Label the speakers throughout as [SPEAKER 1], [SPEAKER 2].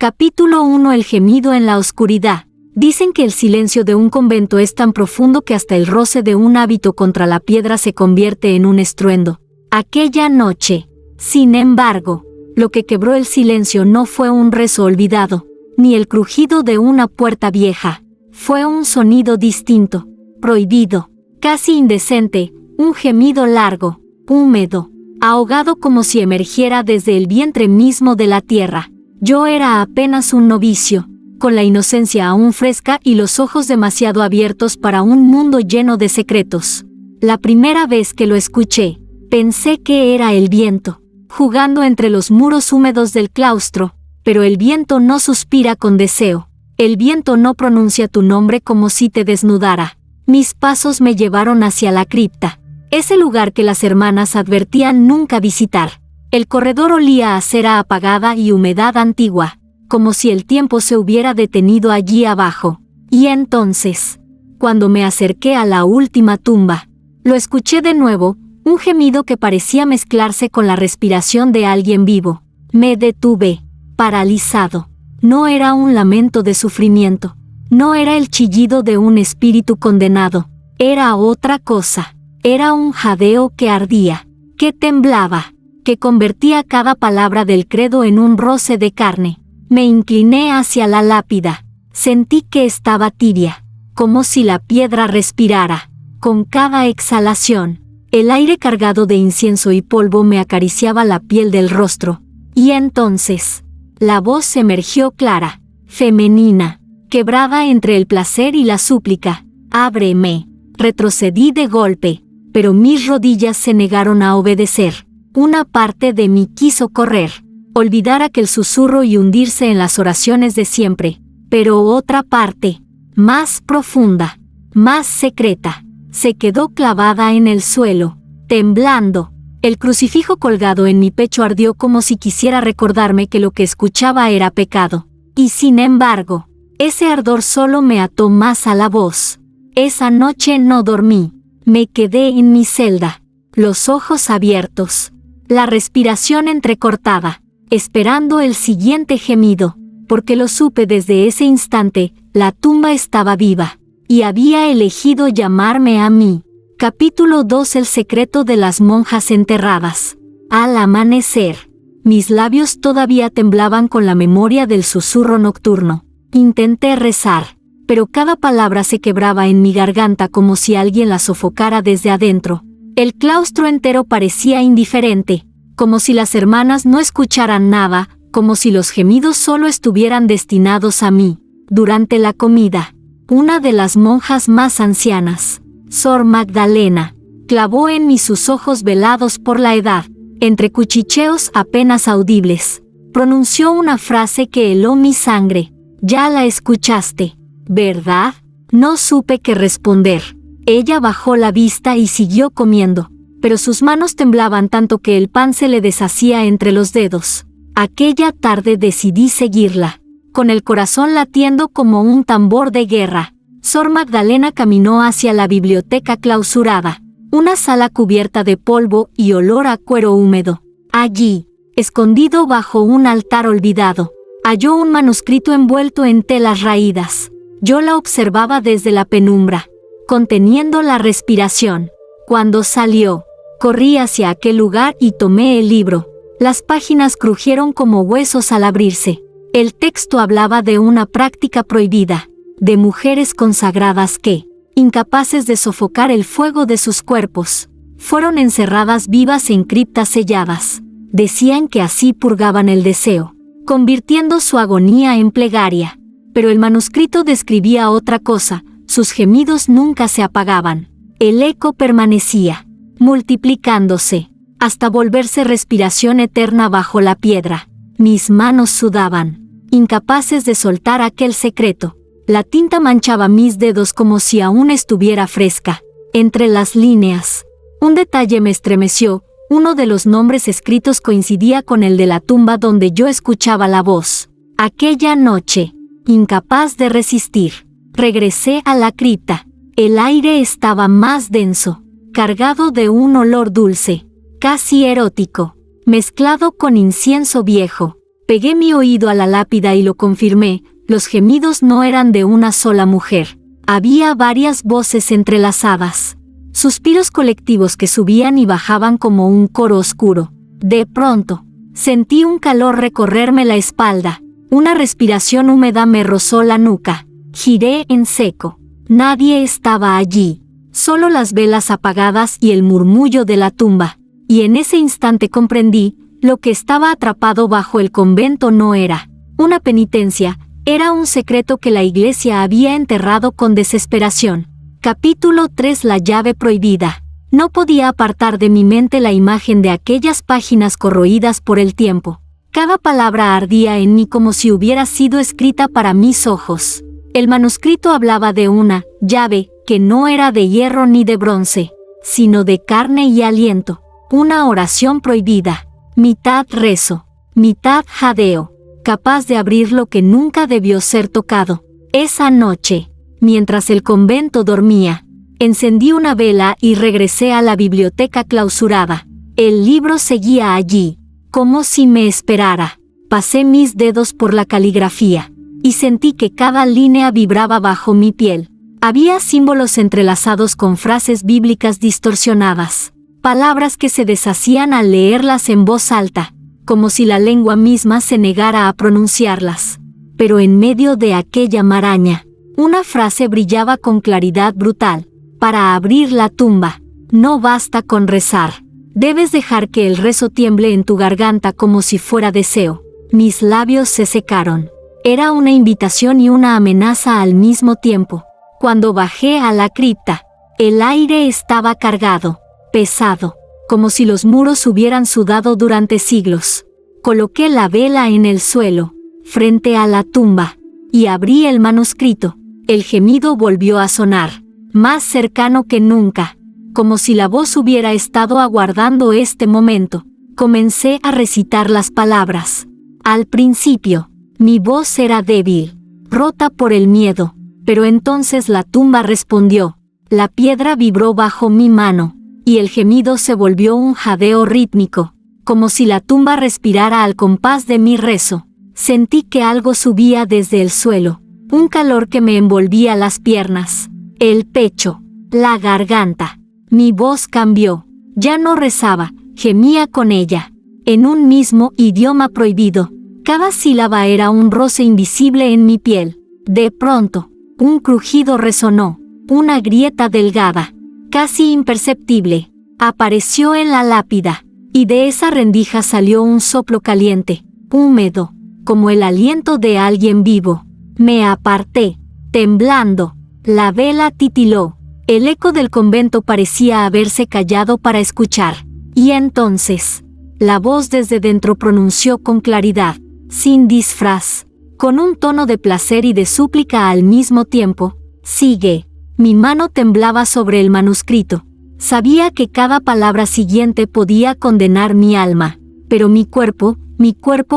[SPEAKER 1] Capítulo 1. El gemido en la oscuridad. Dicen que el silencio de un convento es tan profundo que hasta el roce de un hábito contra la piedra se convierte en un estruendo. Aquella noche, sin embargo, lo que quebró el silencio no fue un rezo olvidado, ni el crujido de una puerta vieja. Fue un sonido distinto, prohibido, casi indecente, un gemido largo, húmedo, ahogado como si emergiera desde el vientre mismo de la tierra. Yo era apenas un novicio, con la inocencia aún fresca y los ojos demasiado abiertos para un mundo lleno de secretos. La primera vez que lo escuché, pensé que era el viento, jugando entre los muros húmedos del claustro, pero el viento no suspira con deseo. El viento no pronuncia tu nombre como si te desnudara. Mis pasos me llevaron hacia la cripta, ese lugar que las hermanas advertían nunca visitar. El corredor olía a cera apagada y humedad antigua, como si el tiempo se hubiera detenido allí abajo. Y entonces, cuando me acerqué a la última tumba, lo escuché de nuevo, un gemido que parecía mezclarse con la respiración de alguien vivo. Me detuve, paralizado. No era un lamento de sufrimiento, no era el chillido de un espíritu condenado, era otra cosa. Era un jadeo que ardía, que temblaba, que convertía cada palabra del credo en un roce de carne. Me incliné hacia la lápida. Sentí que estaba tibia, como si la piedra respirara. Con cada exhalación, el aire cargado de incienso y polvo me acariciaba la piel del rostro. Y entonces, la voz emergió clara, femenina, quebrada entre el placer y la súplica. «Ábreme». Retrocedí de golpe, pero mis rodillas se negaron a obedecer. Una parte de mí quiso correr, olvidar aquel susurro y hundirse en las oraciones de siempre, pero otra parte, más profunda, más secreta, se quedó clavada en el suelo, temblando. El crucifijo colgado en mi pecho ardió como si quisiera recordarme que lo que escuchaba era pecado. Y sin embargo, ese ardor solo me ató más a la voz. Esa noche no dormí, me quedé en mi celda, los ojos abiertos, la respiración entrecortada, esperando el siguiente gemido, porque lo supe desde ese instante, la tumba estaba viva, y había elegido llamarme a mí. Capítulo 2. El secreto de las monjas enterradas. Al amanecer, mis labios todavía temblaban con la memoria del susurro nocturno. Intenté rezar, pero cada palabra se quebraba en mi garganta como si alguien la sofocara desde adentro. El claustro entero parecía indiferente, como si las hermanas no escucharan nada, como si los gemidos solo estuvieran destinados a mí. Durante la comida, una de las monjas más ancianas, Sor Magdalena, clavó en mí sus ojos velados por la edad. Entre cuchicheos apenas audibles, pronunció una frase que heló mi sangre. «Ya la escuchaste, ¿verdad?». No supe qué responder. Ella bajó la vista y siguió comiendo, pero sus manos temblaban tanto que el pan se le deshacía entre los dedos. Aquella tarde decidí seguirla, con el corazón latiendo como un tambor de guerra. Sor Magdalena caminó hacia la biblioteca clausurada, una sala cubierta de polvo y olor a cuero húmedo. Allí, escondido bajo un altar olvidado, halló un manuscrito envuelto en telas raídas. Yo la observaba desde la penumbra, conteniendo la respiración. Cuando salió, corrí hacia aquel lugar y tomé el libro. Las páginas crujieron como huesos al abrirse. El texto hablaba de una práctica prohibida, de mujeres consagradas que, incapaces de sofocar el fuego de sus cuerpos, fueron encerradas vivas en criptas selladas. Decían que así purgaban el deseo, convirtiendo su agonía en plegaria. Pero el manuscrito describía otra cosa, sus gemidos nunca se apagaban. El eco permanecía, multiplicándose, hasta volverse respiración eterna bajo la piedra. Mis manos sudaban, incapaces de soltar aquel secreto. La tinta manchaba mis dedos como si aún estuviera fresca. Entre las líneas, un detalle me estremeció. Uno de los nombres escritos coincidía con el de la tumba donde yo escuchaba la voz. Aquella noche, incapaz de resistir, regresé a la cripta. El aire estaba más denso, cargado de un olor dulce, casi erótico, mezclado con incienso viejo. Pegué mi oído a la lápida y lo confirmé, los gemidos no eran de una sola mujer. Había varias voces entrelazadas. Suspiros colectivos que subían y bajaban como un coro oscuro. De pronto, sentí un calor recorrerme la espalda. Una respiración húmeda me rozó la nuca. Giré en seco. Nadie estaba allí. Solo las velas apagadas y el murmullo de la tumba. Y en ese instante comprendí, lo que estaba atrapado bajo el convento no era una penitencia, era un secreto que la iglesia había enterrado con desesperación. Capítulo 3. La llave prohibida. No podía apartar de mi mente la imagen de aquellas páginas corroídas por el tiempo. Cada palabra ardía en mí como si hubiera sido escrita para mis ojos. El manuscrito hablaba de una llave que no era de hierro ni de bronce, sino de carne y aliento. Una oración prohibida. Mitad rezo, mitad jadeo, capaz de abrir lo que nunca debió ser tocado. Esa noche, mientras el convento dormía, encendí una vela y regresé a la biblioteca clausurada. El libro seguía allí, como si me esperara. Pasé mis dedos por la caligrafía, y sentí que cada línea vibraba bajo mi piel. Había símbolos entrelazados con frases bíblicas distorsionadas. Palabras que se deshacían al leerlas en voz alta, como si la lengua misma se negara a pronunciarlas. Pero en medio de aquella maraña, una frase brillaba con claridad brutal. Para abrir la tumba, no basta con rezar. Debes dejar que el rezo tiemble en tu garganta como si fuera deseo. Mis labios se secaron. Era una invitación y una amenaza al mismo tiempo. Cuando bajé a la cripta, el aire estaba cargado. Pesado, como si los muros hubieran sudado durante siglos. Coloqué la vela en el suelo, frente a la tumba, y abrí el manuscrito. El gemido volvió a sonar, más cercano que nunca, como si la voz hubiera estado aguardando este momento. Comencé a recitar las palabras. Al principio, mi voz era débil, rota por el miedo, pero entonces la tumba respondió. La piedra vibró bajo mi mano. Y el gemido se volvió un jadeo rítmico, como si la tumba respirara al compás de mi rezo. Sentí que algo subía desde el suelo, un calor que me envolvía las piernas, el pecho, la garganta. Mi voz cambió, ya no rezaba, gemía con ella, en un mismo idioma prohibido. Cada sílaba era un roce invisible en mi piel. De pronto, un crujido resonó, una grieta delgada, casi imperceptible, apareció en la lápida, y de esa rendija salió un soplo caliente, húmedo, como el aliento de alguien vivo. Me aparté, temblando. La vela titiló. El eco del convento parecía haberse callado para escuchar. Y entonces, la voz desde dentro pronunció con claridad, sin disfraz, con un tono de placer y de súplica al mismo tiempo: sigue. Mi mano temblaba sobre el manuscrito. Sabía que cada palabra siguiente podía condenar mi alma, pero mi cuerpo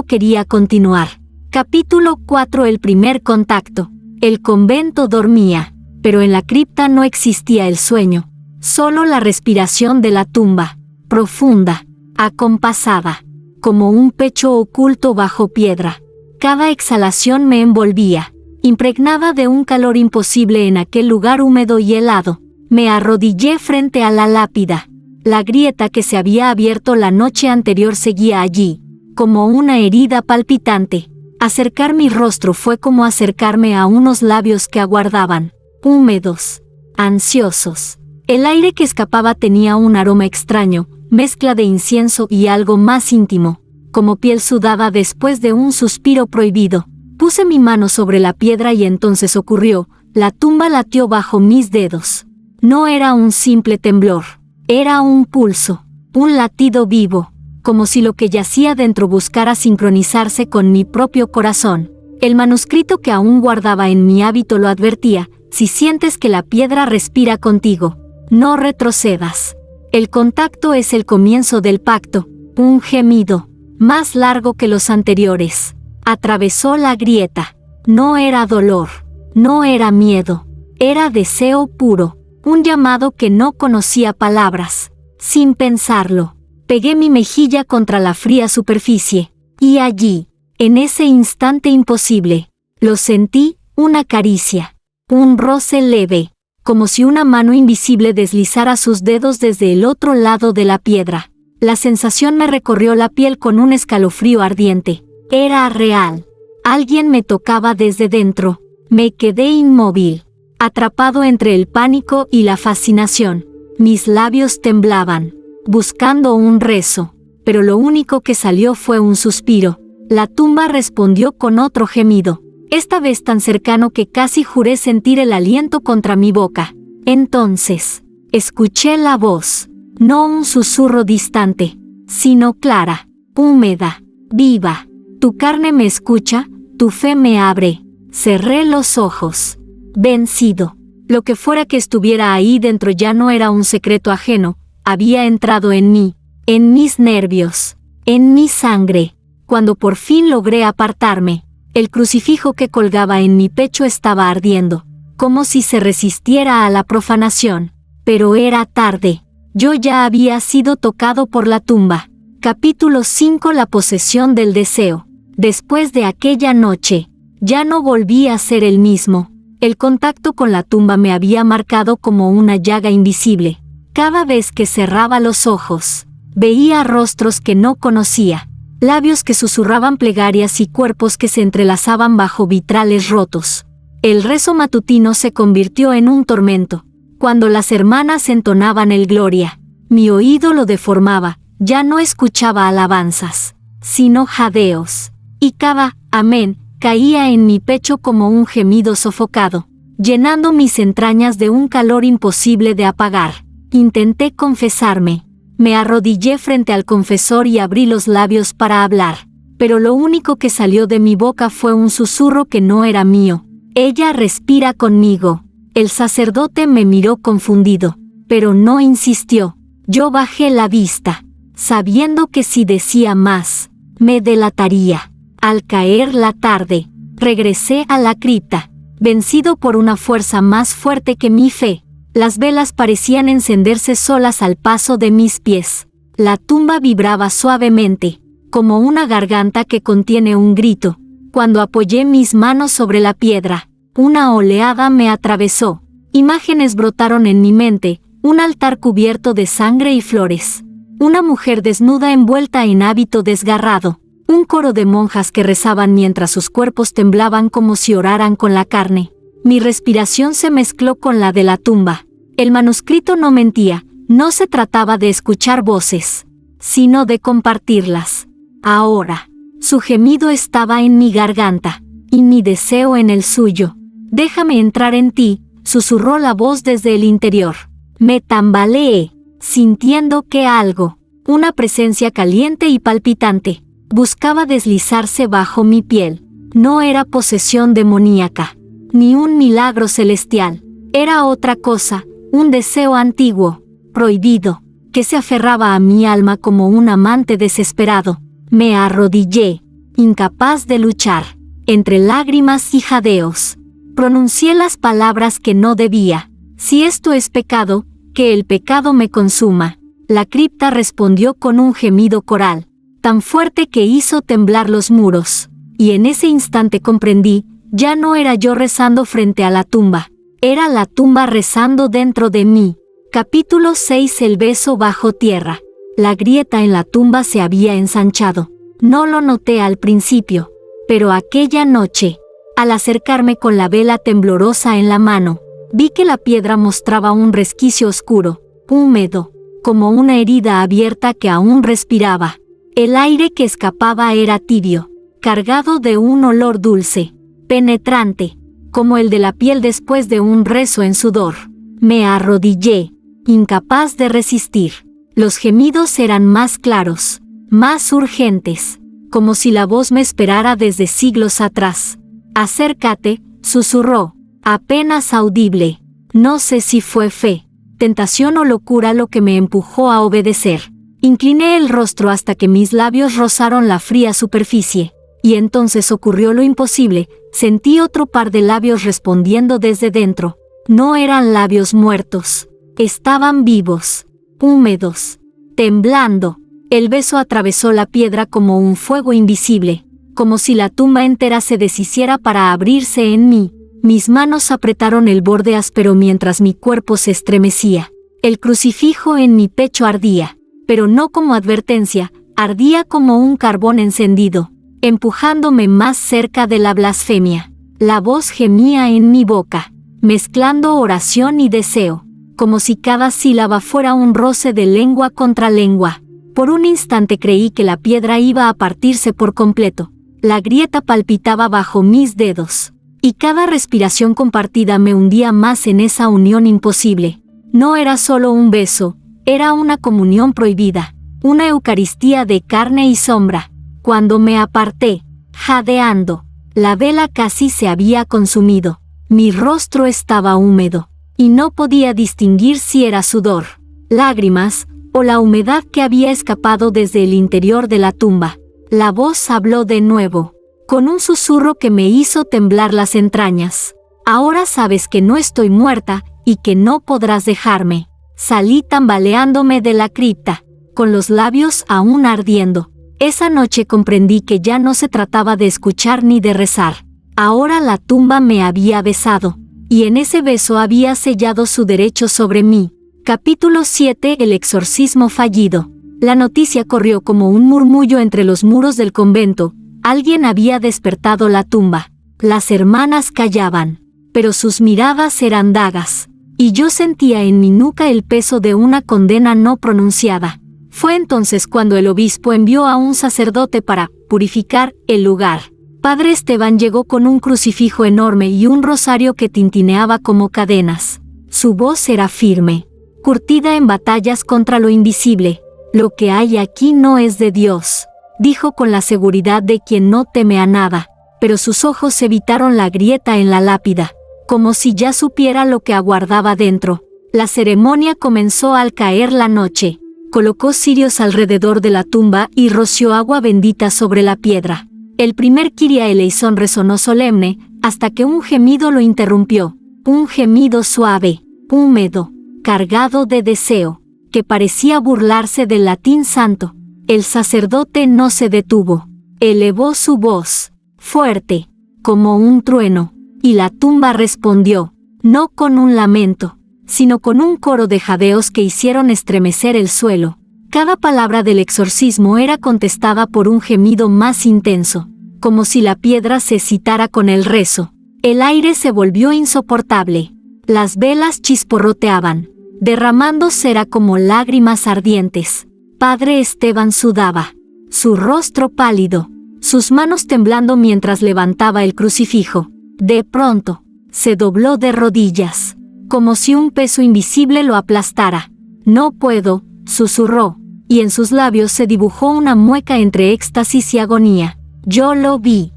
[SPEAKER 1] quería continuar. Capítulo 4. El primer contacto. El convento dormía, pero en la cripta no existía el sueño, solo la respiración de la tumba, profunda, acompasada, como un pecho oculto bajo piedra. Cada exhalación me envolvía, impregnada de un calor imposible en aquel lugar húmedo y helado. Me arrodillé frente a la lápida. La grieta que se había abierto la noche anterior seguía allí, como una herida palpitante. Acercar mi rostro fue como acercarme a unos labios que aguardaban, húmedos, ansiosos. El aire que escapaba tenía un aroma extraño, mezcla de incienso y algo más íntimo, como piel sudada después de un suspiro prohibido. Puse mi mano sobre la piedra y entonces ocurrió, la tumba latió bajo mis dedos. No era un simple temblor, era un pulso, un latido vivo, como si lo que yacía dentro buscara sincronizarse con mi propio corazón. El manuscrito que aún guardaba en mi hábito lo advertía: si sientes que la piedra respira contigo, no retrocedas. El contacto es el comienzo del pacto. Un gemido, más largo que los anteriores, atravesó la grieta. No era dolor, no era miedo, era deseo puro, un llamado que no conocía palabras. Sin pensarlo, pegué mi mejilla contra la fría superficie, y allí, En ese instante imposible, lo sentí, una caricia, un roce leve, como si una mano invisible deslizara sus dedos desde el otro lado de la piedra. La sensación me recorrió la piel con un escalofrío ardiente. Era real. Alguien me tocaba desde dentro. Me quedé inmóvil, atrapado entre el pánico y la fascinación. Mis labios temblaban, buscando un rezo, pero lo único que salió fue un suspiro. La tumba respondió con otro gemido, esta vez tan cercano que casi juré sentir el aliento contra mi boca. Entonces, escuché la voz, no un susurro distante, sino clara, húmeda, viva. Tu carne me escucha, tu fe me abre. Cerré los ojos, vencido. Lo que fuera que estuviera ahí dentro ya no era un secreto ajeno, había entrado en mí, en mis nervios, en mi sangre. Cuando por fin logré apartarme, el crucifijo que colgaba en mi pecho estaba ardiendo, como si se resistiera a la profanación. Pero era tarde. Yo ya había sido tocado por la tumba. Capítulo 5. La posesión del deseo. Después de aquella noche, ya no volví a ser el mismo. El contacto con la tumba me había marcado como una llaga invisible. Cada vez que cerraba los ojos, veía rostros que no conocía, labios que susurraban plegarias y cuerpos que se entrelazaban bajo vitrales rotos. El rezo matutino se convirtió en un tormento. Cuando las hermanas entonaban el Gloria, mi oído lo deformaba, ya no escuchaba alabanzas, sino jadeos. Y cada amén caía en mi pecho como un gemido sofocado, llenando mis entrañas de un calor imposible de apagar. Intenté confesarme. Me arrodillé frente al confesor y abrí los labios para hablar, pero lo único que salió de mi boca fue un susurro que no era mío. Ella respira conmigo. El sacerdote me miró confundido, pero no insistió. Yo bajé la vista, sabiendo que si decía más, me delataría. Al caer la tarde, regresé a la cripta, vencido por una fuerza más fuerte que mi fe. Las velas parecían encenderse solas al paso de mis pies. La tumba vibraba suavemente, como una garganta que contiene un grito. Cuando apoyé mis manos sobre la piedra, una oleada me atravesó. Imágenes brotaron en mi mente, un altar cubierto de sangre y flores, una mujer desnuda envuelta en hábito desgarrado, un coro de monjas que rezaban mientras sus cuerpos temblaban como si oraran con la carne. Mi respiración se mezcló con la de la tumba. El manuscrito no mentía, no se trataba de escuchar voces, sino de compartirlas. Ahora, su gemido estaba en mi garganta, y mi deseo en el suyo. Déjame entrar en ti, susurró la voz desde el interior. Me tambaleé, sintiendo que algo, una presencia caliente y palpitante, buscaba deslizarse bajo mi piel. No era posesión demoníaca, ni un milagro celestial. Era otra cosa, un deseo antiguo, prohibido, que se aferraba a mi alma como un amante desesperado. Me arrodillé, incapaz de luchar, entre lágrimas y jadeos. Pronuncié las palabras que no debía. Si esto es pecado, que el pecado me consuma. La cripta respondió con un gemido coral, tan fuerte que hizo temblar los muros. Y en ese instante comprendí, ya no era yo rezando frente a la tumba, era la tumba rezando dentro de mí. Capítulo 6. El beso bajo tierra. La grieta en la tumba se había ensanchado. No lo noté al principio, pero aquella noche, al acercarme con la vela temblorosa en la mano, vi que la piedra mostraba un resquicio oscuro, húmedo, como una herida abierta que aún respiraba. El aire que escapaba era tibio, cargado de un olor dulce, penetrante, como el de la piel después de un rezo en sudor. Me arrodillé, incapaz de resistir. Los gemidos eran más claros, más urgentes, como si la voz me esperara desde siglos atrás. Acércate, susurró, apenas audible. No sé si fue fe, tentación o locura lo que me empujó a obedecer. Incliné el rostro hasta que mis labios rozaron la fría superficie. Y entonces ocurrió lo imposible, sentí otro par de labios respondiendo desde dentro. No eran labios muertos, estaban vivos, húmedos, temblando. El beso atravesó la piedra como un fuego invisible, como si la tumba entera se deshiciera para abrirse en mí. Mis manos apretaron el borde áspero mientras mi cuerpo se estremecía. El crucifijo en mi pecho ardía, pero no como advertencia, ardía como un carbón encendido, empujándome más cerca de la blasfemia. La voz gemía en mi boca, mezclando oración y deseo, como si cada sílaba fuera un roce de lengua contra lengua. Por un instante creí que la piedra iba a partirse por completo. La grieta palpitaba bajo mis dedos, y cada respiración compartida me hundía más en esa unión imposible. No era solo un beso, era una comunión prohibida, una Eucaristía de carne y sombra. Cuando me aparté, jadeando, la vela casi se había consumido. Mi rostro estaba húmedo, y no podía distinguir si era sudor, lágrimas, o la humedad que había escapado desde el interior de la tumba. La voz habló de nuevo, con un susurro que me hizo temblar las entrañas. Ahora sabes que no estoy muerta, y que no podrás dejarme. Salí tambaleándome de la cripta, con los labios aún ardiendo. Esa noche comprendí que ya no se trataba de escuchar ni de rezar. Ahora la tumba me había besado, y en ese beso había sellado su derecho sobre mí. Capítulo 7. El exorcismo fallido. La noticia corrió como un murmullo entre los muros del convento. Alguien había despertado la tumba. Las hermanas callaban, pero sus miradas eran dagas, y yo sentía en mi nuca el peso de una condena no pronunciada. Fue entonces cuando el obispo envió a un sacerdote para purificar el lugar. Padre Esteban llegó con un crucifijo enorme y un rosario que tintineaba como cadenas. Su voz era firme, curtida en batallas contra lo invisible. Lo que hay aquí no es de Dios, dijo con la seguridad de quien no teme a nada, pero sus ojos evitaron la grieta en la lápida, como si ya supiera lo que aguardaba dentro. La ceremonia comenzó al caer la noche. Colocó cirios alrededor de la tumba y roció agua bendita sobre la piedra. El primer Kyrie eleison resonó solemne, hasta que un gemido lo interrumpió. Un gemido suave, húmedo, cargado de deseo, que parecía burlarse del latín santo. El sacerdote no se detuvo. Elevó su voz, fuerte, como un trueno, y la tumba respondió, no con un lamento, sino con un coro de jadeos que hicieron estremecer el suelo. Cada palabra del exorcismo era contestada por un gemido más intenso, como si la piedra se excitara con el rezo. El aire se volvió insoportable. Las velas chisporroteaban, derramando cera como lágrimas ardientes. Padre Esteban sudaba, su rostro pálido, sus manos temblando mientras levantaba el crucifijo. De pronto, se dobló de rodillas, como si un peso invisible lo aplastara. No puedo, susurró, y en sus labios se dibujó una mueca entre éxtasis y agonía. Yo lo vi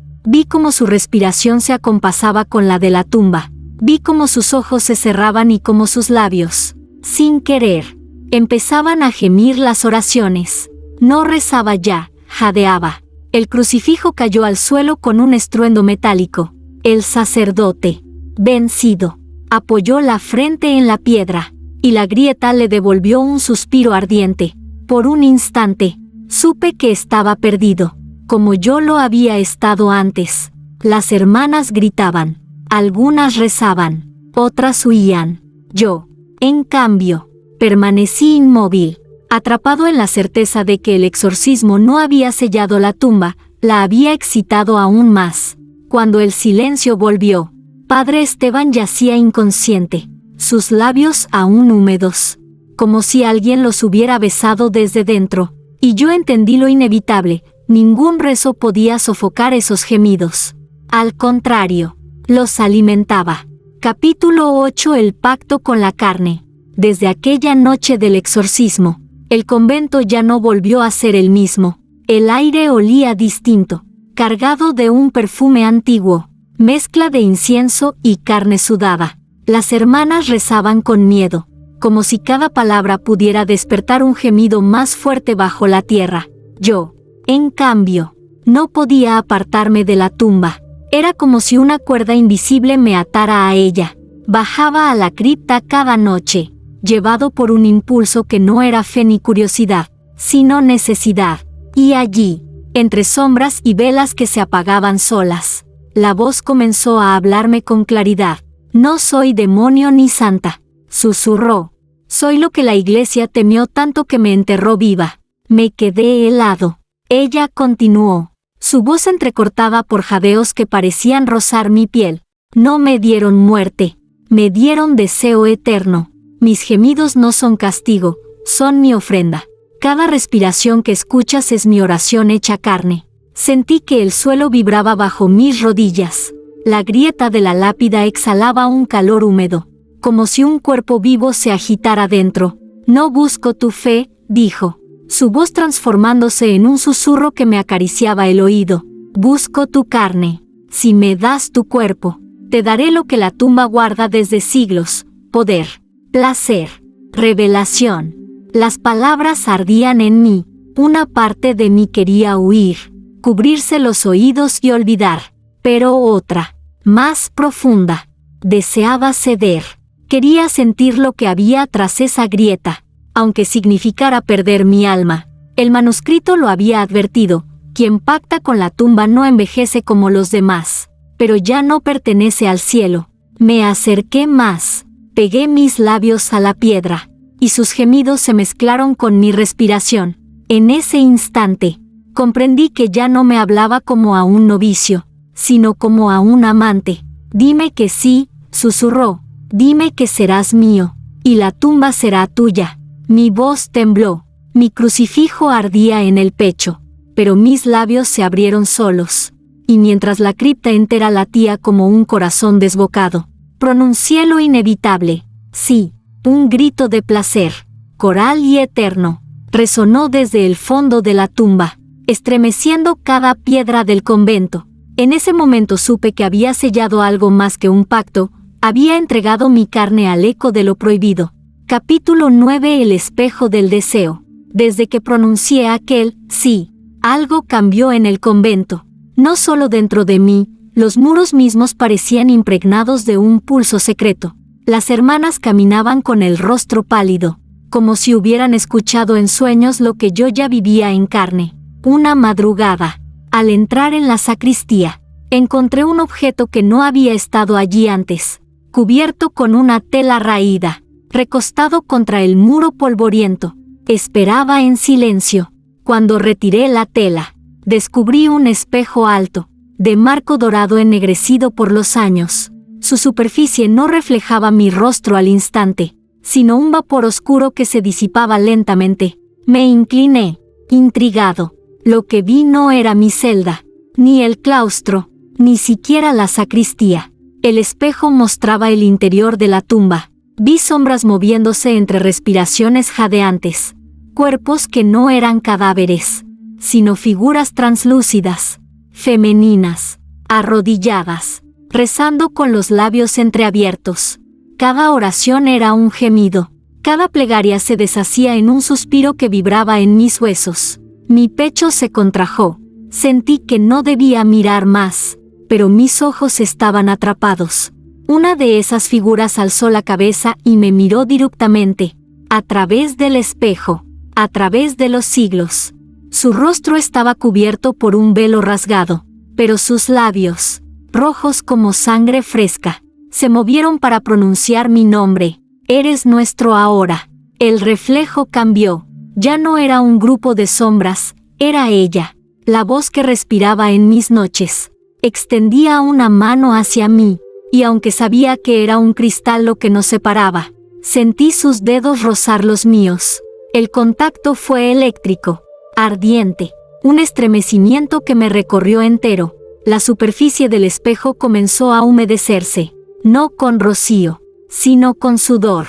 [SPEAKER 1] cómo su respiración se acompasaba con la de la tumba, vi cómo sus ojos se cerraban y cómo sus labios, sin querer, empezaban a gemir las oraciones. No rezaba ya, jadeaba. El crucifijo cayó al suelo con un estruendo metálico. El sacerdote, vencido, apoyó la frente en la piedra, y la grieta le devolvió un suspiro ardiente. Por un instante, supe que estaba perdido, como yo lo había estado antes. Las hermanas gritaban, algunas rezaban, otras huían. Yo, en cambio, permanecí inmóvil, atrapado en la certeza de que el exorcismo no había sellado la tumba, la había excitado aún más. Cuando el silencio volvió, Padre Esteban yacía inconsciente, sus labios aún húmedos, como si alguien los hubiera besado desde dentro, y yo entendí lo inevitable. Ningún rezo podía sofocar esos gemidos. Al contrario, los alimentaba. Capítulo 8. El pacto con la carne. Desde aquella noche del exorcismo, el convento ya no volvió a ser el mismo. El aire olía distinto, cargado de un perfume antiguo, mezcla de incienso y carne sudada. Las hermanas rezaban con miedo, como si cada palabra pudiera despertar un gemido más fuerte bajo la tierra. Yo, en cambio, no podía apartarme de la tumba. Era como si una cuerda invisible me atara a ella. Bajaba a la cripta cada noche, llevado por un impulso que no era fe ni curiosidad, sino necesidad. Y allí, entre sombras y velas que se apagaban solas. La voz comenzó a hablarme con claridad. No soy demonio ni santa, susurró. Soy lo que la iglesia temió tanto que me enterró viva. Me quedé helado. Ella continuó. Su voz entrecortada por jadeos que parecían rozar mi piel. No me dieron muerte, me dieron deseo eterno. Mis gemidos no son castigo, son mi ofrenda. Cada respiración que escuchas es mi oración hecha carne. Sentí que el suelo vibraba bajo mis rodillas. La grieta de la lápida exhalaba un calor húmedo, como si un cuerpo vivo se agitara dentro. No busco tu fe, dijo, su voz transformándose en un susurro que me acariciaba el oído. Busco tu carne. Si me das tu cuerpo, te daré lo que la tumba guarda desde siglos: poder, placer, revelación. Las palabras ardían en mí. Una parte de mí quería huir, cubrirse los oídos y olvidar, pero otra, más profunda, deseaba ceder. Quería sentir lo que había tras esa grieta, aunque significara perder mi alma. El manuscrito lo había advertido: quien pacta con la tumba no envejece como los demás, pero ya no pertenece al cielo. Me acerqué más, pegué mis labios a la piedra, y sus gemidos se mezclaron con mi respiración. En ese instante, comprendí que ya no me hablaba como a un novicio, sino como a un amante. Dime que sí, susurró, dime que serás mío, y la tumba será tuya. Mi voz tembló, mi crucifijo ardía en el pecho, pero mis labios se abrieron solos, y mientras la cripta entera latía como un corazón desbocado, pronuncié lo inevitable: sí. Un grito de placer, coral y eterno, resonó desde el fondo de la tumba, estremeciendo cada piedra del convento. En ese momento supe que había sellado algo más que un pacto, había entregado mi carne al eco de lo prohibido. Capítulo 9: El espejo del deseo. Desde que pronuncié aquel sí, algo cambió en el convento. No solo dentro de mí, los muros mismos parecían impregnados de un pulso secreto. Las hermanas caminaban con el rostro pálido, como si hubieran escuchado en sueños lo que yo ya vivía en carne. Una madrugada, al entrar en la sacristía, encontré un objeto que no había estado allí antes, cubierto con una tela raída, recostado contra el muro polvoriento. Esperaba en silencio. Cuando retiré la tela, descubrí un espejo alto, de marco dorado ennegrecido por los años. Su superficie no reflejaba mi rostro al instante, sino un vapor oscuro que se disipaba lentamente. Me incliné, intrigado. Lo que vi no era mi celda, ni el claustro, ni siquiera la sacristía. El espejo mostraba el interior de la tumba. Vi sombras moviéndose entre respiraciones jadeantes, cuerpos que no eran cadáveres, sino figuras translúcidas, femeninas, arrodilladas, rezando con los labios entreabiertos. Cada oración era un gemido, cada plegaria se deshacía en un suspiro que vibraba en mis huesos. Mi pecho se contrajo, sentí que no debía mirar más, pero mis ojos estaban atrapados. Una de esas figuras alzó la cabeza y me miró directamente, a través del espejo, a través de los siglos. Su rostro estaba cubierto por un velo rasgado, pero sus labios, rojos como sangre fresca, se movieron para pronunciar mi nombre. Eres nuestro ahora. El reflejo cambió. Ya no era un grupo de sombras, era ella, la voz que respiraba en mis noches. Extendía una mano hacia mí, y aunque sabía que era un cristal lo que nos separaba, sentí sus dedos rozar los míos. El contacto fue eléctrico, ardiente, un estremecimiento que me recorrió entero. La superficie del espejo comenzó a humedecerse, no con rocío, sino con sudor.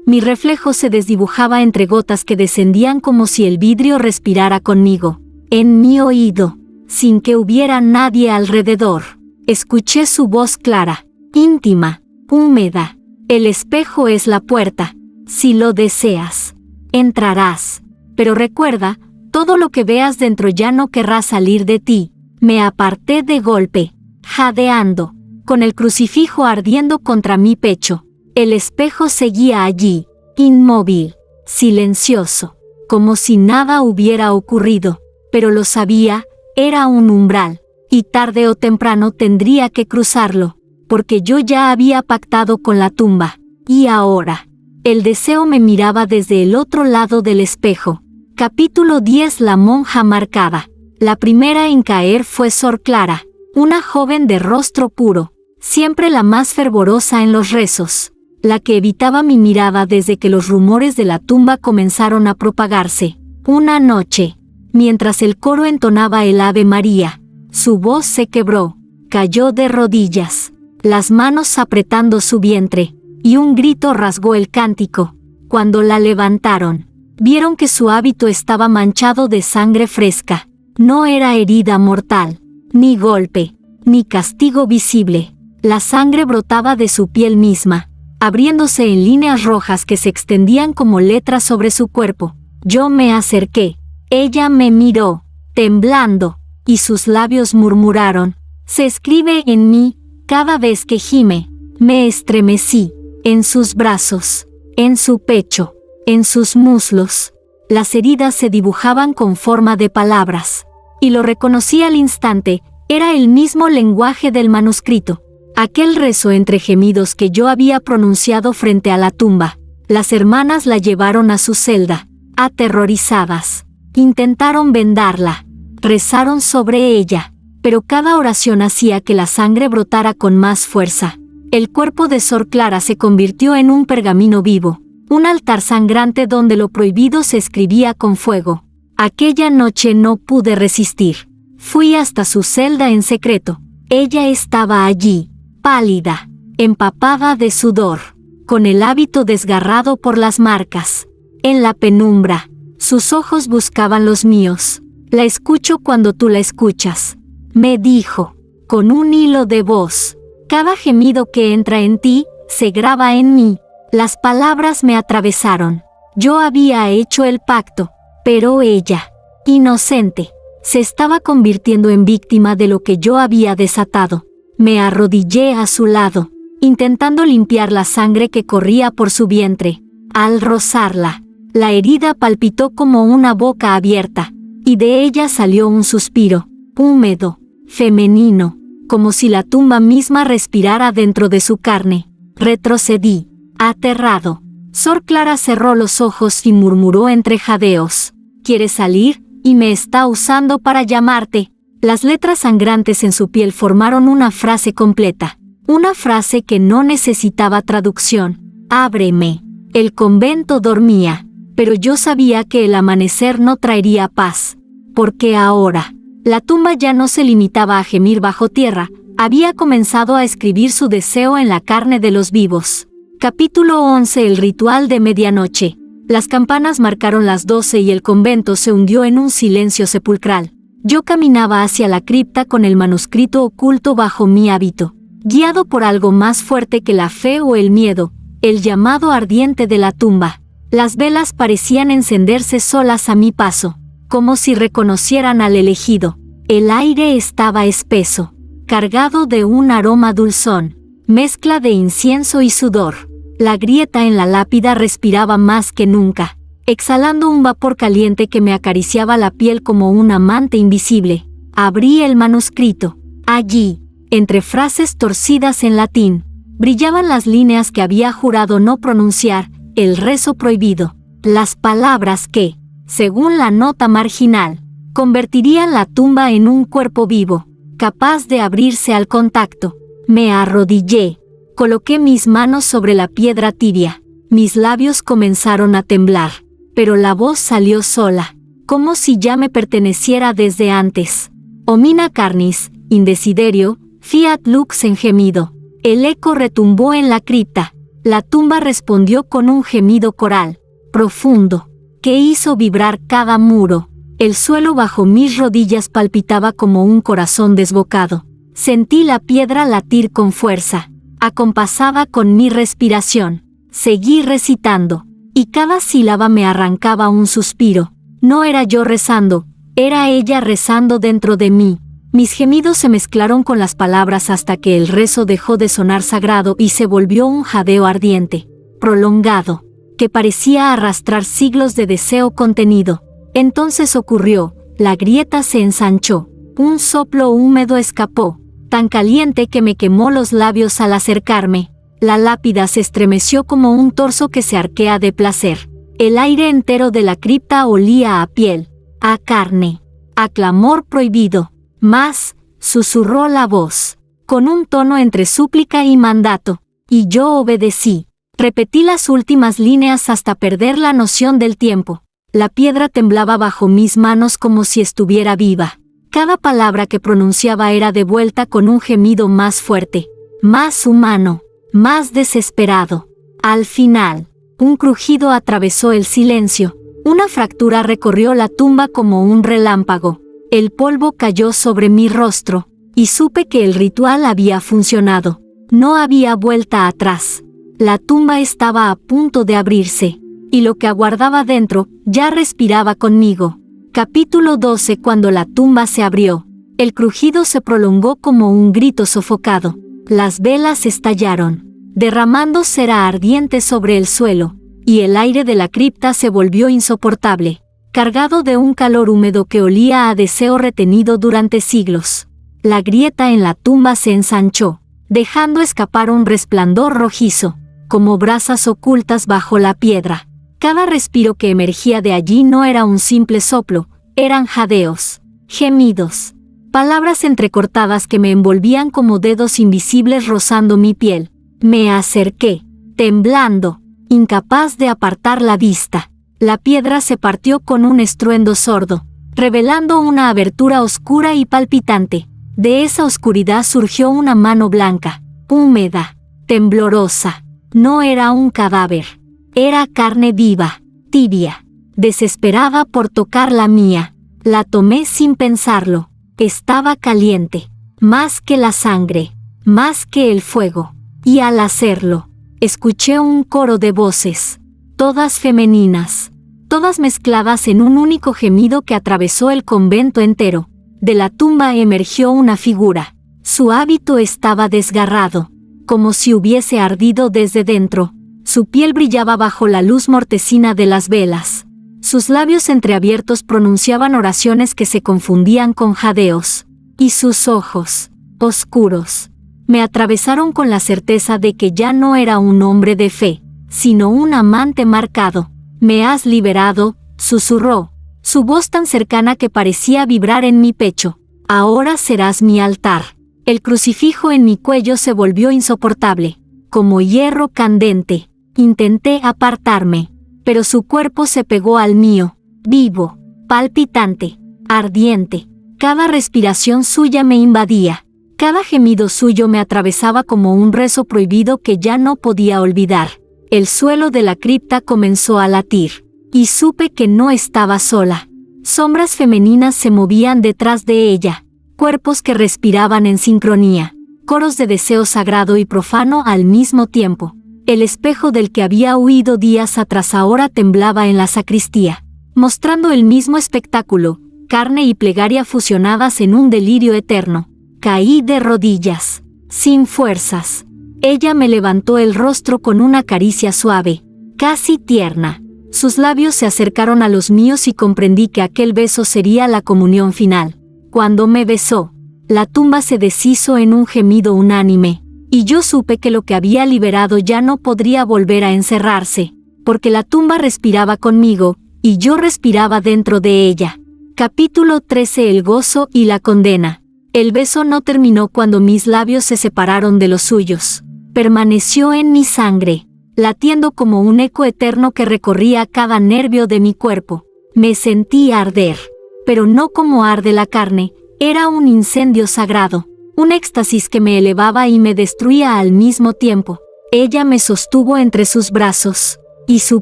[SPEAKER 1] Mi reflejo se desdibujaba entre gotas que descendían como si el vidrio respirara conmigo. En mi oído, sin que hubiera nadie alrededor, escuché su voz clara, íntima, húmeda. El espejo es la puerta. Si lo deseas, entrarás. Pero recuerda, todo lo que veas dentro ya no querrá salir de ti. Me aparté de golpe, jadeando, con el crucifijo ardiendo contra mi pecho. El espejo seguía allí, inmóvil, silencioso, como si nada hubiera ocurrido. Pero lo sabía, Era un umbral, y tarde o temprano tendría que cruzarlo, porque yo ya había pactado con la tumba. Y ahora, el deseo me miraba desde el otro lado del espejo. Capítulo 10. La monja marcada. La primera en caer fue Sor Clara, una joven de rostro puro, siempre la más fervorosa en los rezos, la que evitaba mi mirada desde que los rumores de la tumba comenzaron a propagarse. Una noche, mientras el coro entonaba el Ave María, su voz se quebró, cayó de rodillas, las manos apretando su vientre, y un grito rasgó el cántico. Cuando la levantaron, vieron que su hábito estaba manchado de sangre fresca. No era herida mortal, ni golpe, ni castigo visible. La sangre brotaba de su piel misma, abriéndose en líneas rojas que se extendían como letras sobre su cuerpo. Yo me acerqué. Ella me miró, temblando, y sus labios murmuraron: «Se escribe en mí». Cada vez que gime, me estremecí, en sus brazos, en su pecho, en sus muslos. Las heridas se dibujaban con forma de palabras, y lo reconocí al instante. Era el mismo lenguaje del manuscrito, aquel rezo entre gemidos que yo había pronunciado frente a la tumba. Las hermanas la llevaron a su celda, aterrorizadas. Intentaron vendarla, rezaron sobre ella, pero cada oración hacía que la sangre brotara con más fuerza. El cuerpo de Sor Clara se convirtió en un pergamino vivo, un altar sangrante donde lo prohibido se escribía con fuego. Aquella noche no pude resistir. Fui hasta su celda en secreto. Ella estaba allí, pálida, empapada de sudor, con el hábito desgarrado por las marcas. En la penumbra, sus ojos buscaban los míos. «La escucho cuando tú la escuchas», me dijo, con un hilo de voz. «Cada gemido que entra en ti, se graba en mí». Las palabras me atravesaron. Yo había hecho el pacto, pero ella, inocente, se estaba convirtiendo en víctima de lo que yo había desatado. Me arrodillé a su lado, intentando limpiar la sangre que corría por su vientre. Al rozarla, la herida palpitó como una boca abierta, y de ella salió un suspiro, húmedo, femenino, como si la tumba misma respirara dentro de su carne. Retrocedí, aterrado. Sor Clara cerró los ojos y murmuró entre jadeos: «¿Quieres salir? Y me está usando para llamarte». Las letras sangrantes en su piel formaron una frase completa, una frase que no necesitaba traducción: «Ábreme». El convento dormía, pero yo sabía que el amanecer no traería paz, porque ahora, la tumba ya no se limitaba a gemir bajo tierra, había comenzado a escribir su deseo en la carne de los vivos. Capítulo 11. El ritual de medianoche. Las campanas marcaron las 12 y el convento se hundió en un silencio sepulcral. Yo caminaba hacia la cripta con el manuscrito oculto bajo mi hábito, guiado por algo más fuerte que la fe o el miedo, el llamado ardiente de la tumba. Las velas parecían encenderse solas a mi paso, como si reconocieran al elegido. El aire estaba espeso, cargado de un aroma dulzón, mezcla de incienso y sudor. La grieta en la lápida respiraba más que nunca, exhalando un vapor caliente que me acariciaba la piel como un amante invisible. Abrí el manuscrito. Allí, entre frases torcidas en latín, brillaban las líneas que había jurado no pronunciar, el rezo prohibido, las palabras que, según la nota marginal, convertirían la tumba en un cuerpo vivo, capaz de abrirse al contacto. Me arrodillé, coloqué mis manos sobre la piedra tibia, mis labios comenzaron a temblar, pero la voz salió sola, como si ya me perteneciera desde antes. Omina carnis, indesiderio, fiat lux en gemido. El eco retumbó en la cripta. La tumba respondió con un gemido coral, profundo, que hizo vibrar cada muro. El suelo bajo mis rodillas palpitaba como un corazón desbocado. Sentí la piedra latir con fuerza, acompasada con mi respiración. Seguí recitando, y cada sílaba me arrancaba un suspiro. No era yo rezando, era ella rezando dentro de mí. Mis gemidos se mezclaron con las palabras hasta que el rezo dejó de sonar sagrado y se volvió un jadeo ardiente, prolongado, que parecía arrastrar siglos de deseo contenido. Entonces ocurrió, la grieta se ensanchó, Un soplo húmedo escapó, tan caliente que me quemó los labios al acercarme. La lápida se estremeció como un torso que se arquea de placer. El aire entero de la cripta olía a piel, a carne, a clamor prohibido. Más, susurró la voz, con un tono entre súplica y mandato, y yo obedecí. Repetí las últimas líneas hasta perder la noción del tiempo. La piedra temblaba bajo mis manos como si estuviera viva. Cada palabra que pronunciaba era devuelta con un gemido más fuerte, más humano, más desesperado. Al final, un crujido atravesó el silencio. Una fractura recorrió la tumba como un relámpago. El polvo cayó sobre mi rostro, y supe que el ritual había funcionado. No había vuelta atrás. La tumba estaba a punto de abrirse, y lo que aguardaba dentro ya respiraba conmigo. Capítulo 12. Cuando la tumba se abrió, el crujido se prolongó como un grito sofocado. Las velas estallaron, derramando cera ardiente sobre el suelo, y el aire de la cripta se volvió insoportable, cargado de un calor húmedo que olía a deseo retenido durante siglos. La grieta en la tumba se ensanchó, dejando escapar un resplandor rojizo, como brasas ocultas bajo la piedra. Cada respiro que emergía de allí no era un simple soplo, eran jadeos, gemidos, palabras entrecortadas que me envolvían como dedos invisibles rozando mi piel. Me acerqué, temblando, incapaz de apartar la vista. La piedra se partió con un estruendo sordo, revelando una abertura oscura y palpitante. De esa oscuridad surgió una mano blanca, húmeda, temblorosa. No era un cadáver. Era carne viva, tibia. Desesperaba por tocar la mía. La tomé sin pensarlo. Estaba caliente, más que la sangre, más que el fuego. Y al hacerlo, escuché un coro de voces, todas femeninas, todas mezcladas en un único gemido que atravesó el convento entero. De la tumba emergió una figura. Su hábito estaba desgarrado, como si hubiese ardido desde dentro. Su piel brillaba bajo la luz mortecina de las velas. Sus labios entreabiertos pronunciaban oraciones que se confundían con jadeos. Y sus ojos, oscuros, me atravesaron con la certeza de que ya no era un hombre de fe, sino un amante marcado. «Me has liberado», susurró, su voz tan cercana que parecía vibrar en mi pecho. «Ahora serás mi altar». El crucifijo en mi cuello se volvió insoportable, como hierro candente. Intenté apartarme, pero su cuerpo se pegó al mío, vivo, palpitante, ardiente. Cada respiración suya me invadía. Cada gemido suyo me atravesaba como un rezo prohibido que ya no podía olvidar. El suelo de la cripta comenzó a latir, y supe que no estaba sola. Sombras femeninas se movían detrás de ella, cuerpos que respiraban en sincronía, coros de deseo sagrado y profano al mismo tiempo. El espejo del que había huido días atrás ahora temblaba en la sacristía, mostrando el mismo espectáculo, carne y plegaria fusionadas en un delirio eterno. Caí de rodillas, sin fuerzas. Ella me levantó el rostro con una caricia suave, casi tierna. Sus labios se acercaron a los míos y comprendí que aquel beso sería la comunión final. Cuando me besó, la tumba se deshizo en un gemido unánime, y yo supe que lo que había liberado ya no podría volver a encerrarse, porque la tumba respiraba conmigo, y yo respiraba dentro de ella. Capítulo 13. El gozo y la condena. El beso no terminó cuando mis labios se separaron de los suyos. Permaneció en mi sangre, latiendo como un eco eterno que recorría cada nervio de mi cuerpo. Me sentí arder, pero no como arde la carne, era un incendio sagrado, un éxtasis que me elevaba y me destruía al mismo tiempo. Ella me sostuvo entre sus brazos, y su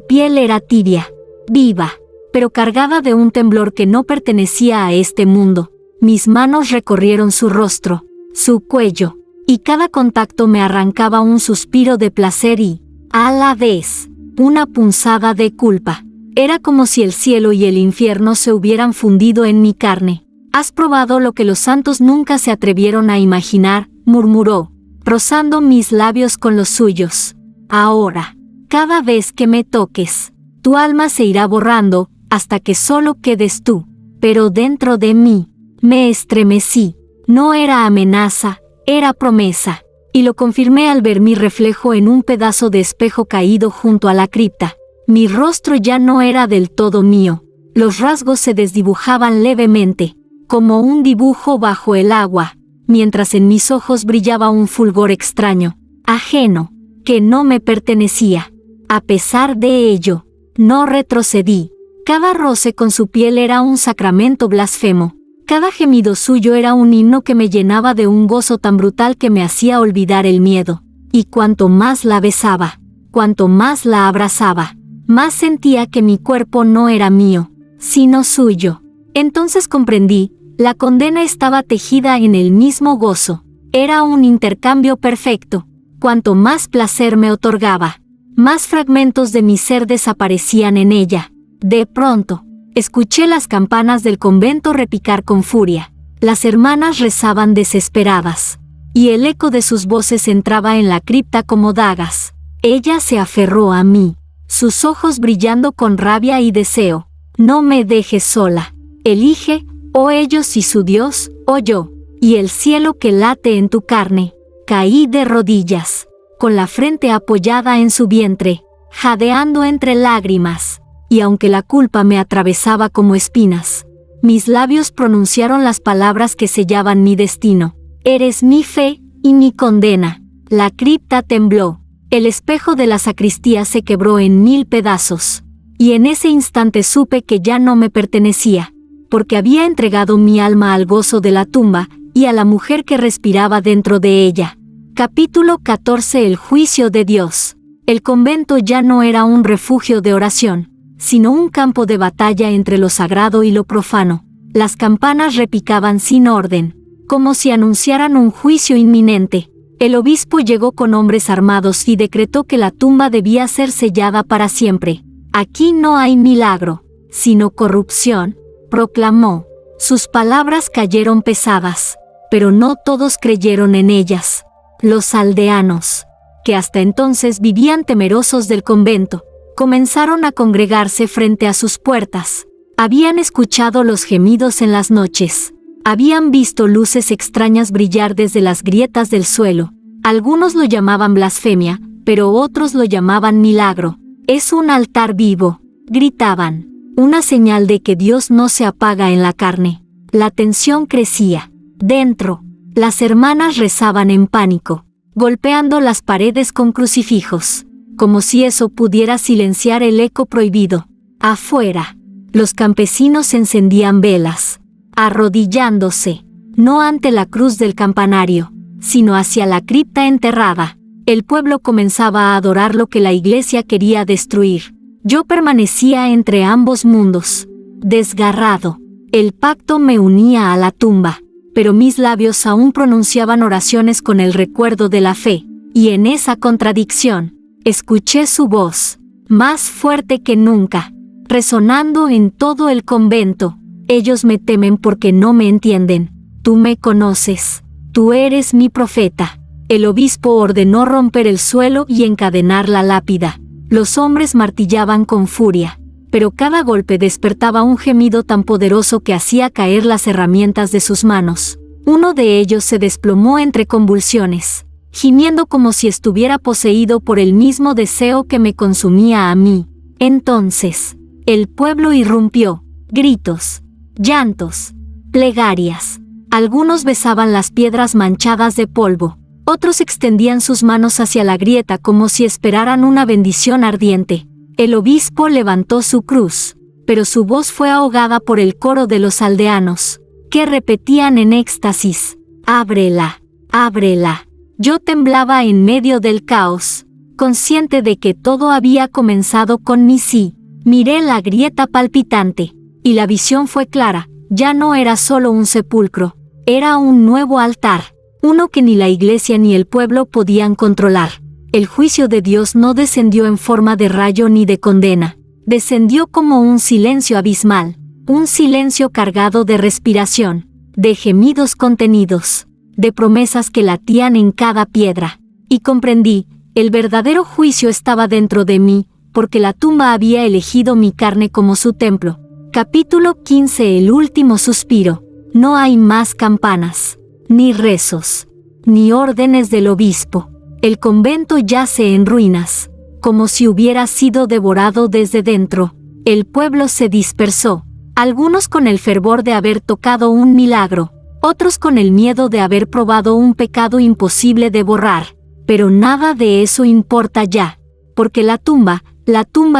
[SPEAKER 1] piel era tibia, viva, pero cargada de un temblor que no pertenecía a este mundo. Mis manos recorrieron su rostro, su cuello, y cada contacto me arrancaba un suspiro de placer y, a la vez, una punzada de culpa. Era como si el cielo y el infierno se hubieran fundido en mi carne. «Has probado lo que los santos nunca se atrevieron a imaginar», murmuró, rozando mis labios con los suyos. «Ahora, cada vez que me toques, tu alma se irá borrando hasta que solo quedes tú, pero dentro de mí». Me estremecí. No era amenaza, era promesa. Y lo confirmé al ver mi reflejo en un pedazo de espejo caído junto a la cripta. Mi rostro ya no era del todo mío. Los rasgos se desdibujaban levemente, como un dibujo bajo el agua, mientras en mis ojos brillaba un fulgor extraño, ajeno, que no me pertenecía. A pesar de ello, no retrocedí. Cada roce con su piel era un sacramento blasfemo. Cada gemido suyo era un himno que me llenaba de un gozo tan brutal que me hacía olvidar el miedo. Y cuanto más la besaba, cuanto más la abrazaba, más sentía que mi cuerpo no era mío, sino suyo. Entonces comprendí, la condena estaba tejida en el mismo gozo. Era un intercambio perfecto. Cuanto más placer me otorgaba, más fragmentos de mi ser desaparecían en ella. De pronto, escuché las campanas del convento repicar con furia. Las hermanas rezaban desesperadas, y el eco de sus voces entraba en la cripta como dagas. Ella se aferró a mí, sus ojos brillando con rabia y deseo. No me dejes sola. Elige, o ellos y su Dios, o yo, y el cielo que late en tu carne. Caí de rodillas, con la frente apoyada en su vientre, jadeando entre lágrimas. Y aunque la culpa me atravesaba como espinas, mis labios pronunciaron las palabras que sellaban mi destino. Eres mi fe y mi condena. La cripta tembló. El espejo de la sacristía se quebró en 1000 pedazos. Y en ese instante supe que ya no me pertenecía, porque había entregado mi alma al gozo de la tumba y a la mujer que respiraba dentro de ella. Capítulo 14. El juicio de Dios. El convento ya no era un refugio de oración, sino un campo de batalla entre lo sagrado y lo profano. Las campanas repicaban sin orden, como si anunciaran un juicio inminente. El obispo llegó con hombres armados y decretó que la tumba debía ser sellada para siempre. Aquí no hay milagro, sino corrupción, proclamó. Sus palabras cayeron pesadas, pero no todos creyeron en ellas. Los aldeanos, que hasta entonces vivían temerosos del convento, comenzaron a congregarse frente a sus puertas. Habían escuchado los gemidos en las noches. Habían visto luces extrañas brillar desde las grietas del suelo. Algunos lo llamaban blasfemia, pero otros lo llamaban milagro. Es un altar vivo, gritaban. Una señal de que Dios no se apaga en la carne. La tensión crecía. Dentro, las hermanas rezaban en pánico, golpeando las paredes con crucifijos, como si eso pudiera silenciar el eco prohibido. Afuera, los campesinos encendían velas, arrodillándose, no ante la cruz del campanario, sino hacia la cripta enterrada. El pueblo comenzaba a adorar lo que la iglesia quería destruir. Yo permanecía entre ambos mundos, desgarrado. El pacto me unía a la tumba, pero mis labios aún pronunciaban oraciones con el recuerdo de la fe, y en esa contradicción, escuché su voz, más fuerte que nunca, resonando en todo el convento. Ellos me temen porque no me entienden. Tú me conoces. Tú eres mi profeta. El obispo ordenó romper el suelo y encadenar la lápida. Los hombres martillaban con furia, pero cada golpe despertaba un gemido tan poderoso que hacía caer las herramientas de sus manos. Uno de ellos se desplomó entre convulsiones, gimiendo como si estuviera poseído por el mismo deseo que me consumía a mí. Entonces, el pueblo irrumpió, gritos, llantos, plegarias. Algunos besaban las piedras manchadas de polvo. Otros extendían sus manos hacia la grieta como si esperaran una bendición ardiente. El obispo levantó su cruz, pero su voz fue ahogada por el coro de los aldeanos, que repetían en éxtasis: «Ábrela, ábrela». Yo temblaba en medio del caos, consciente de que todo había comenzado con mi sí. Miré la grieta palpitante, y la visión fue clara. Ya no era solo un sepulcro, era un nuevo altar. Uno que ni la iglesia ni el pueblo podían controlar. El juicio de Dios no descendió en forma de rayo ni de condena. Descendió como un silencio abismal, un silencio cargado de respiración, de gemidos contenidos, de promesas que latían en cada piedra. Y comprendí, el verdadero juicio estaba dentro de mí, porque la tumba había elegido mi carne como su templo. Capítulo 15. El último suspiro. No hay más campanas, ni rezos, ni órdenes del obispo. El convento yace en ruinas, como si hubiera sido devorado desde dentro. El pueblo se dispersó, algunos con el fervor de haber tocado un milagro, otros con el miedo de haber probado un pecado imposible de borrar. Pero nada de eso importa ya, porque la tumba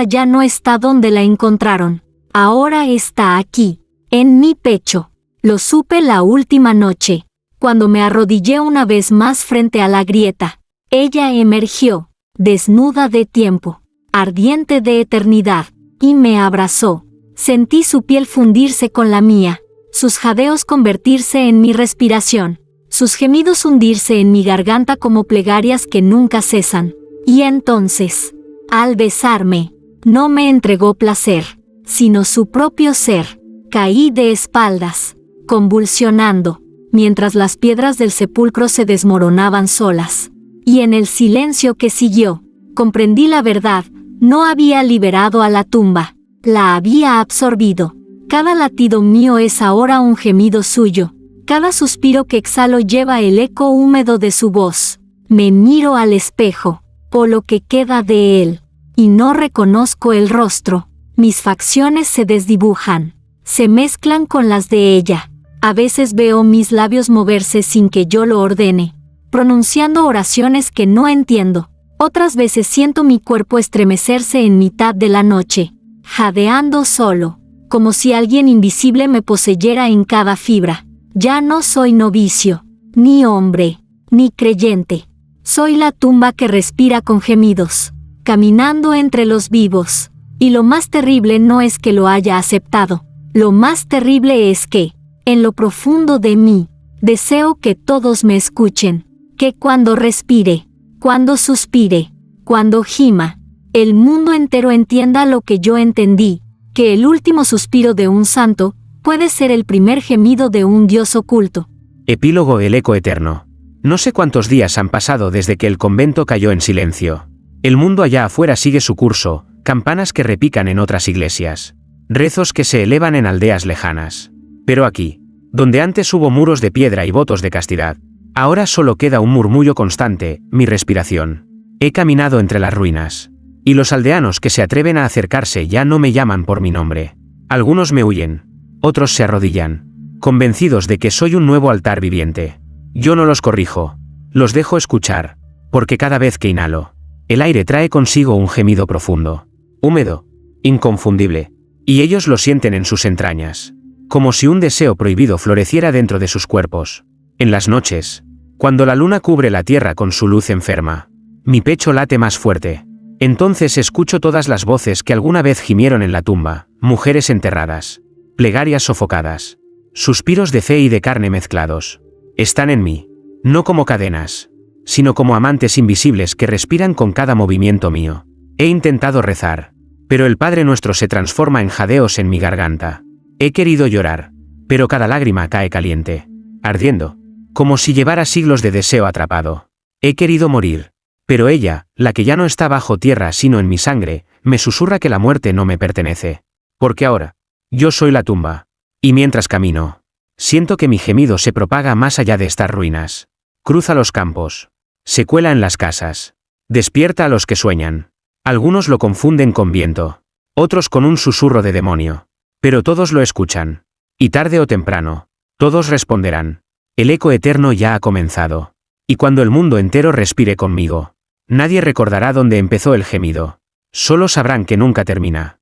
[SPEAKER 1] ya no está donde la encontraron. Ahora está aquí, en mi pecho. Lo supe la última noche, cuando me arrodillé una vez más frente a la grieta. Ella emergió, desnuda de tiempo, ardiente de eternidad, y me abrazó. Sentí su piel fundirse con la mía, sus jadeos convertirse en mi respiración, sus gemidos hundirse en mi garganta como plegarias que nunca cesan. Y entonces, al besarme, no me entregó placer, sino su propio ser. Caí de espaldas, convulsionando, mientras las piedras del sepulcro se desmoronaban solas. Y en el silencio que siguió, comprendí la verdad. No había liberado a la tumba, la había absorbido. Cada latido mío es ahora un gemido suyo. Cada suspiro que exhalo lleva el eco húmedo de su voz. Me miro al espejo, o lo que queda de él, y no reconozco el rostro. Mis facciones se desdibujan, se mezclan con las de ella. A veces veo mis labios moverse sin que yo lo ordene, pronunciando oraciones que no entiendo. Otras veces siento mi cuerpo estremecerse en mitad de la noche, jadeando solo, como si alguien invisible me poseyera en cada fibra. Ya no soy novicio, ni hombre, ni creyente. Soy la tumba que respira con gemidos, caminando entre los vivos. Y lo más terrible no es que lo haya aceptado. Lo más terrible es que, en lo profundo de mí, deseo que todos me escuchen, que cuando respire, cuando suspire, cuando gima, el mundo entero entienda lo que yo entendí, que el último suspiro de un santo puede ser el primer gemido de un Dios oculto.
[SPEAKER 2] Epílogo. El eco eterno. No sé cuántos días han pasado desde que el convento cayó en silencio. El mundo allá afuera sigue su curso, campanas que repican en otras iglesias, rezos que se elevan en aldeas lejanas. Pero aquí, donde antes hubo muros de piedra y votos de castidad, ahora solo queda un murmullo constante, mi respiración. He caminado entre las ruinas, y los aldeanos que se atreven a acercarse ya no me llaman por mi nombre. Algunos me huyen, otros se arrodillan, convencidos de que soy un nuevo altar viviente. Yo no los corrijo, los dejo escuchar, porque cada vez que inhalo, el aire trae consigo un gemido profundo, húmedo, inconfundible, y ellos lo sienten en sus entrañas, como si un deseo prohibido floreciera dentro de sus cuerpos. En las noches, cuando la luna cubre la tierra con su luz enferma, mi pecho late más fuerte. Entonces escucho todas las voces que alguna vez gimieron en la tumba, mujeres enterradas, plegarias sofocadas, suspiros de fe y de carne mezclados. Están en mí, no como cadenas, sino como amantes invisibles que respiran con cada movimiento mío. He intentado rezar, pero el Padre Nuestro se transforma en jadeos en mi garganta. He querido llorar, pero cada lágrima cae caliente, ardiendo, como si llevara siglos de deseo atrapado. He querido morir, pero ella, la que ya no está bajo tierra sino en mi sangre, me susurra que la muerte no me pertenece. Porque ahora, yo soy la tumba, y mientras camino, siento que mi gemido se propaga más allá de estas ruinas. Cruza los campos, se cuela en las casas, despierta a los que sueñan. Algunos lo confunden con viento, otros con un susurro de demonio. Pero todos lo escuchan, y tarde o temprano, todos responderán. El eco eterno ya ha comenzado. Y cuando el mundo entero respire conmigo, nadie recordará dónde empezó el gemido. Solo sabrán que nunca termina.